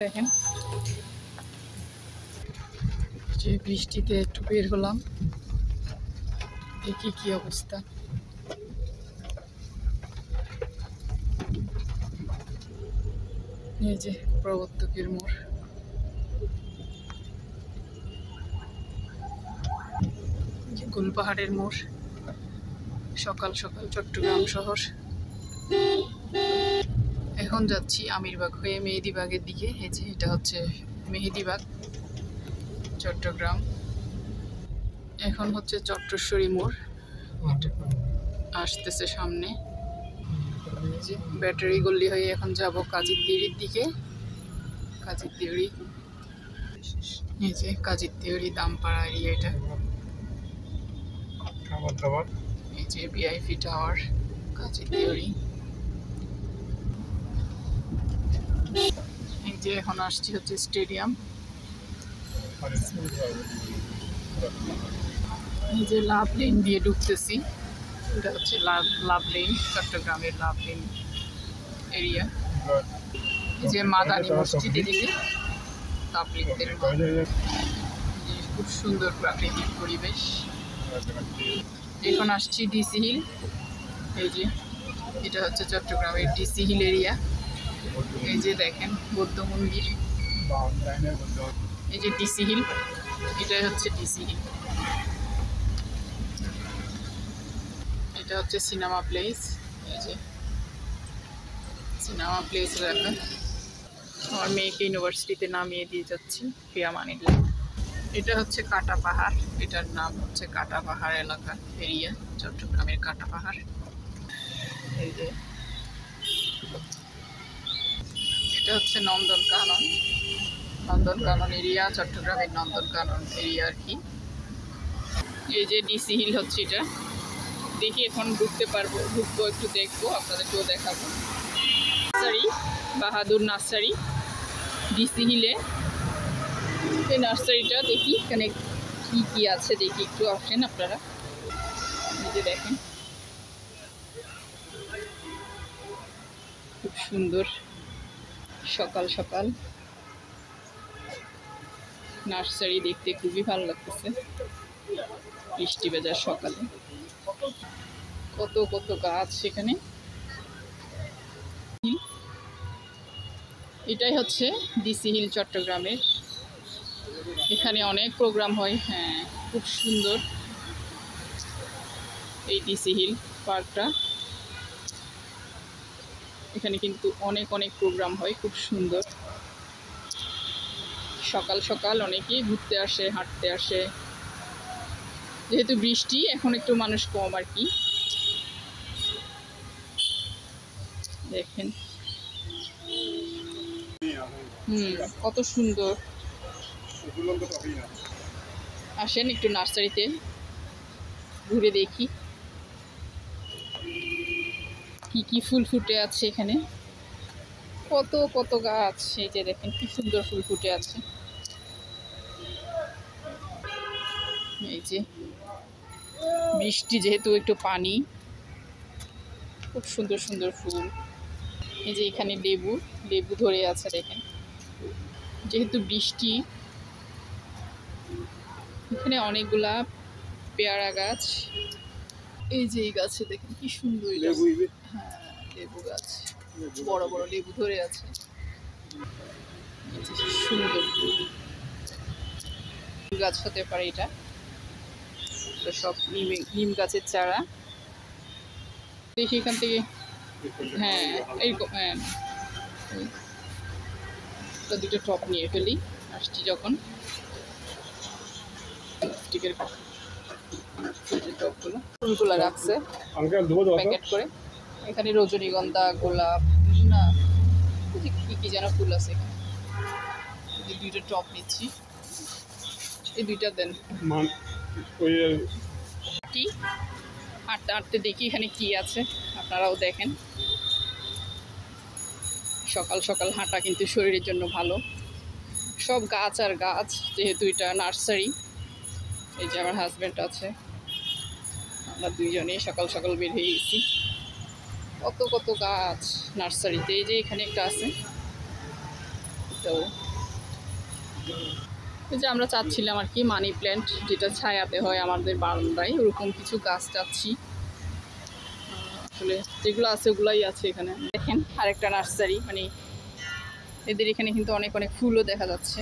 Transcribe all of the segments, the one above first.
দেখেন যে বৃষ্টিতে একটু বের হলাম, দেখি কি অবস্থা। এই যে প্রবর্তকের মোড়, গুলপাহাড়ের মোড়, সকাল সকাল চট্টগ্রাম শহর। এখন যাচ্ছি আমিরবাগ হয়ে মেহেদিবাগের দিকে। এই যে এটা হচ্ছে মেহেদিবাগ, চট্টগ্রাম। এখন হচ্ছে চট্টশ্বরী মোড় আসতেছে সামনে। এই যে ব্যাটারি গল্লি হয়ে এখন যাব কাজীর দিড়ির দিকে। কাজীর দিড়ি, এই যে কাজীর দিড়ি দামপাড়া এরিয়া। এটা এই যে ভিআইপি টাওয়ার, কাজীর দিড়ি। এই যে এখন আসছি হচ্ছে স্টেডিয়াম। এই যে লাভ লেন দিয়ে ঢুকতেছি, এটা হচ্ছে লাভ লেন, চট্টগ্রামের লাভ লেন এরিয়া। এই যে মাদানী মসজিদে দিকে তাবলীগদের, খুব সুন্দর প্রাকৃতিক পরিবেশ। এখন আসছি ডিসি হিল। এই যে এটা হচ্ছে চট্টগ্রামের ডিসি হিল এরিয়া। এই যে দেখেন বৌদ্ধ মন্দির, এই যে ডিসি হিল, এটাই হচ্ছে ডিসি হিল। এটা হচ্ছে সিনেমা প্লেস। এই যে সিনেমা প্লেস এলাকা। আমার মেয়েকে ইউনিভার্সিটিতে নামিয়ে দিয়ে যাচ্ছি প্রিয়ামানিল্লা। এটা হচ্ছে কাটা পাহাড়, এটার নাম হচ্ছে কাটা পাহাড় এলাকা এরিয়া, চট্টগ্রামের কাটা পাহাড়। এই যে এটা হচ্ছে নন্দনকানন, নন্দনকানন এরিয়া, চট্টগ্রামের নন্দনকানন এরিয়া আর কি। এই যে ডিসি হিল হচ্ছে এটা। দেখি এখন ঢুকতে পারবো, ঢুকবো, একটু দেখবো, আপনাদেরকেও দেখাবো। নার্সারি, বাহাদুর নার্সারি ডিসি হিলে। এই নার্সারিটা দেখি এখানে কি কি আছে, দেখি একটু আসেন আপনারা। এই যে দেখেন খুব সুন্দর সকাল সকাল নার্সারি দেখতে খুবই ভালো লাগতেছে। বৃষ্টি ভেজার সকালে কত কত গাছ সেখানে। এটাই হচ্ছে ডিসি হিল চট্টগ্রামের। এখানে অনেক প্রোগ্রাম হয়। হ্যাঁ, খুব সুন্দর এই ডিসি হিল পার্কটা। এখানে কিন্তু অনেক অনেক প্রোগ্রাম হয়, খুব সুন্দর। সকাল সকাল অনেকেই ঘুরতে আসে, হাঁটতে আসে। যেহেতু বৃষ্টি এখন একটু মানুষ কম আর কি। দেখেন কত সুন্দর। আসেন একটু নার্সারিতে ঘুরে দেখি কি কি ফুল ফুটে আছে এখানে। কত কত গাছ, এই যে দেখেন কি সুন্দর ফুল ফুটে আছে। এই যে বৃষ্টি যেহেতু একটু পানি, খুব সুন্দর সুন্দর ফুল। এই যে এখানে লেবু, লেবু ধরে আছে দেখেন। যেহেতু বৃষ্টি, এখানে অনেকগুলা পেয়ারা গাছ। এই যে এই গাছে দেখেন কি সুন্দর লেবু। হ্যাঁ, লেবু গাছ, বড় বড় লেবু ধরে আছে। সুন্দর ফুল গাছ হতে পারে এটা। তো সব নিম গাছের চারা দেখি এখান থেকে। হ্যাঁ এইরকম, হ্যাঁ দুটো টপ নিয়ে ফেলি আসছি যখন। প্লাস্টিকের টপগুলো, ফুলগুলো রাখছে প্যাকেট করে। এখানে রজনীগন্ধা, গোলাপ, না কি কি যেন ফুল আছে এখানে। এই দুইটা টপ নিচ্ছি, এই দুইটা দেন। কি হাঁটতে হাঁটতে দেখি এখানে কি আছে, আপনারাও দেখেন। সকাল সকাল হাঁটা কিন্তু শরীরের জন্য ভালো। সব গাছ আর গাছ, যেহেতু এটা নার্সারি। এই যে আমার হাজব্যান্ড আছে, আমরা দুইজনেই সকাল সকাল বের হয়ে গেছি। কত কত গাছ নার্সারিতে। এই যে এখানে একটা আছে, তো এই যে আমরা চাচ্ছিলাম আর কি মানি প্ল্যান্ট, যেটা ছায়াতে হয় আমাদের বারান্দায়, ওরকম কিছু গাছ চাচ্ছি। আসলে যেগুলো আছে ওগুলাই আছে এখানে। দেখেন আরেকটা নার্সারি, মানে এদের এখানে কিন্তু অনেক অনেক ফুলও দেখা যাচ্ছে।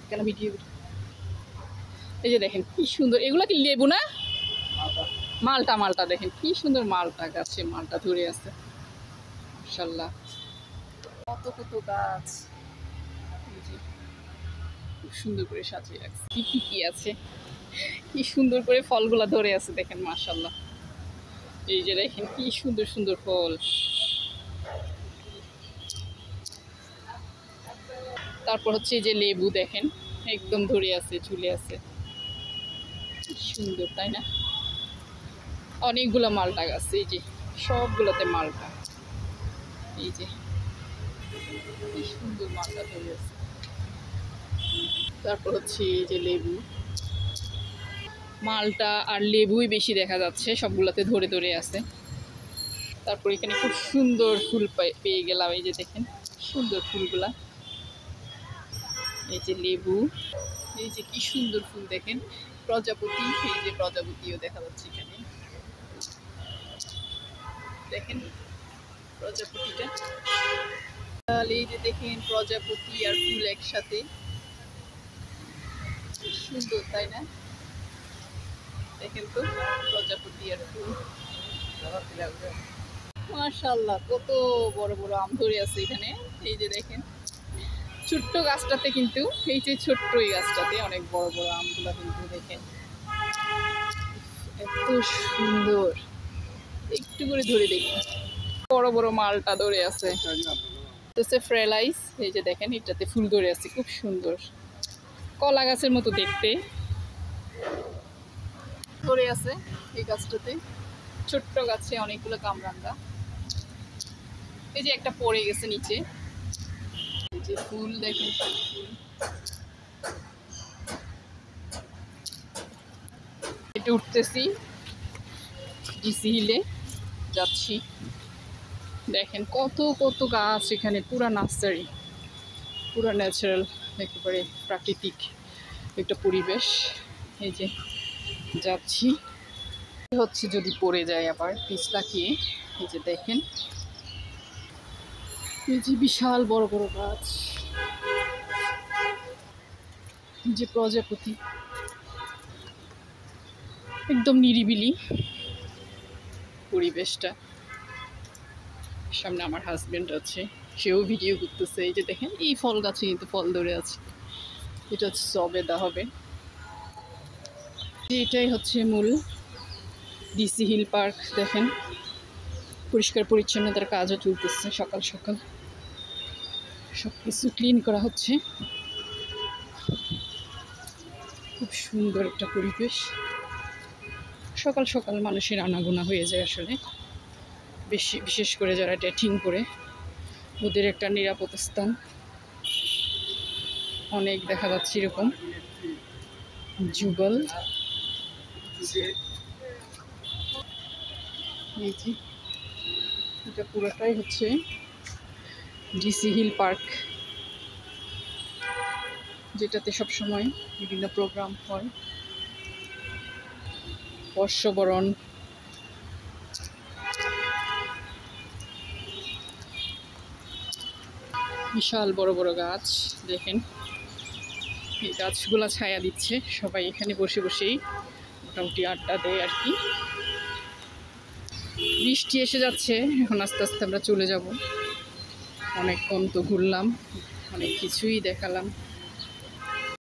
কেন ভিডিও, এই যে দেখেন কি সুন্দর, এগুলো কি লেবু না? মালটা, মালটা দেখেন কি সুন্দর মালটা গাছে মালটা ধরে আছে, মাশাআল্লাহ। কত কত গাছ, এই যে খুব সুন্দর করে সাজিয়ে রাখছে। কি আছে, কি সুন্দর করে ফলগুলা ধরে আছে দেখেন, মাশাআল্লাহ। এই যে দেখেন কি সুন্দর সুন্দর ফল। তারপর হচ্ছে এই যে লেবু দেখেন একদম ধরে আছে, ঝুলে আছে, কি সুন্দর তাই না? অনেকগুলো মালটা গাছ, এই যে সবগুলোতে মালটা, এই যে কি সুন্দর মালটা ধরে আছে। তারপর হচ্ছে এই যে লেবু, মালটা আর লেবুই বেশি দেখা যাচ্ছে, সবগুলোতে ধরে ধরে আছে। তারপর এখানে খুব সুন্দর ফুল পেয়ে গেলাম, এই যে দেখেন সুন্দর ফুলগুলা। এই যে লেবু, এই যে কি সুন্দর ফুল দেখেন, প্রজাপতি, এই যে প্রজাপতিও দেখা যাচ্ছে এখানে, দেখেন প্রজাপতিটা। এই যে দেখেন প্রজাপতি আর ফুল একসাথে, সুন্দর তাই না? দেখেন তো প্রজাপতি আর ফুল, মাশাআল্লাহ কত বড় বড় আম ধরে আছে এখানে। এই যে দেখেন ছোট্ট গাছটাতে কিন্তু, এই যে ছোট্ট এই গাছটাতে অনেক বড় বড় আমগুলো কিন্তু দেখেন এত সুন্দর। একটু করে ধরে দেখি, বড় বড় মালটা ধরে আছে, ফ্রেলাইস। এই যে দেখেন এটাতে ফুল ধরে আছে, খুব সুন্দর, কলা গাছের মতো দেখতে ধরে আছে এই গাছটাতে। ছোট্ট গাছে অনেকগুলো কামরাঙ্গা, এই যে একটা পড়ে গেছে নিচে। এই যে ফুল দেখেন, ফুল এটা উঠতেছি, ডিসি হিলে যাচ্ছি। দেখেন কত কত গাছ এখানে, পুরা নার্সারি, পুরা ন্যাচারাল, একেবারে প্রাকৃতিক একটা পরিবেশ। এই যে যাচ্ছি, হচ্ছে যদি পড়ে যায় আবার পিছলা খেয়ে। এই যে দেখেন এই যে বিশাল বড় বড় গাছ, যে প্রজাপতি, একদম নিরিবিলি পরিবেশটা। সামনে আমার হাজবেন্ড আছে, সেও ভিডিও করতেছে। এই যে দেখেন এই ফল গাছে কিন্তু ফল ধরে আছে, এটা হচ্ছে সবেদা হবে। এটাই হচ্ছে মূল ডিসি হিল পার্ক। দেখেন পরিষ্কার পরিচ্ছন্নতার কাজও চলতেছে, সকাল সকাল সব কিছু ক্লিন করা হচ্ছে। খুব সুন্দর একটা পরিবেশ, সকাল সকাল মানুষের আনাগোনা হয়ে যায় আসলে, বিশেষ করে যারা ডেটিং করে, ওদের একটা নিরাপদ স্থান। অনেক দেখা যাচ্ছে এরকম যুগল। এই যে এটা পুরোটাই হচ্ছে ডিসি হিল পার্ক, যেটাতে সবসময় বিভিন্ন প্রোগ্রাম হয়, বর্ষবরণ, বিশাল বড় বড় গাছ দেখেন। এই গাছগুলা ছায়া দিচ্ছে, সবাই এখানে বসে বসেই মোটামুটি আড্ডা দেয় আর কি। বৃষ্টি এসে যাচ্ছে, এখন আস্তে আস্তে আমরা চলে যাব। অনেকক্ষণ তো ঘুরলাম, অনেক কিছুই দেখালাম।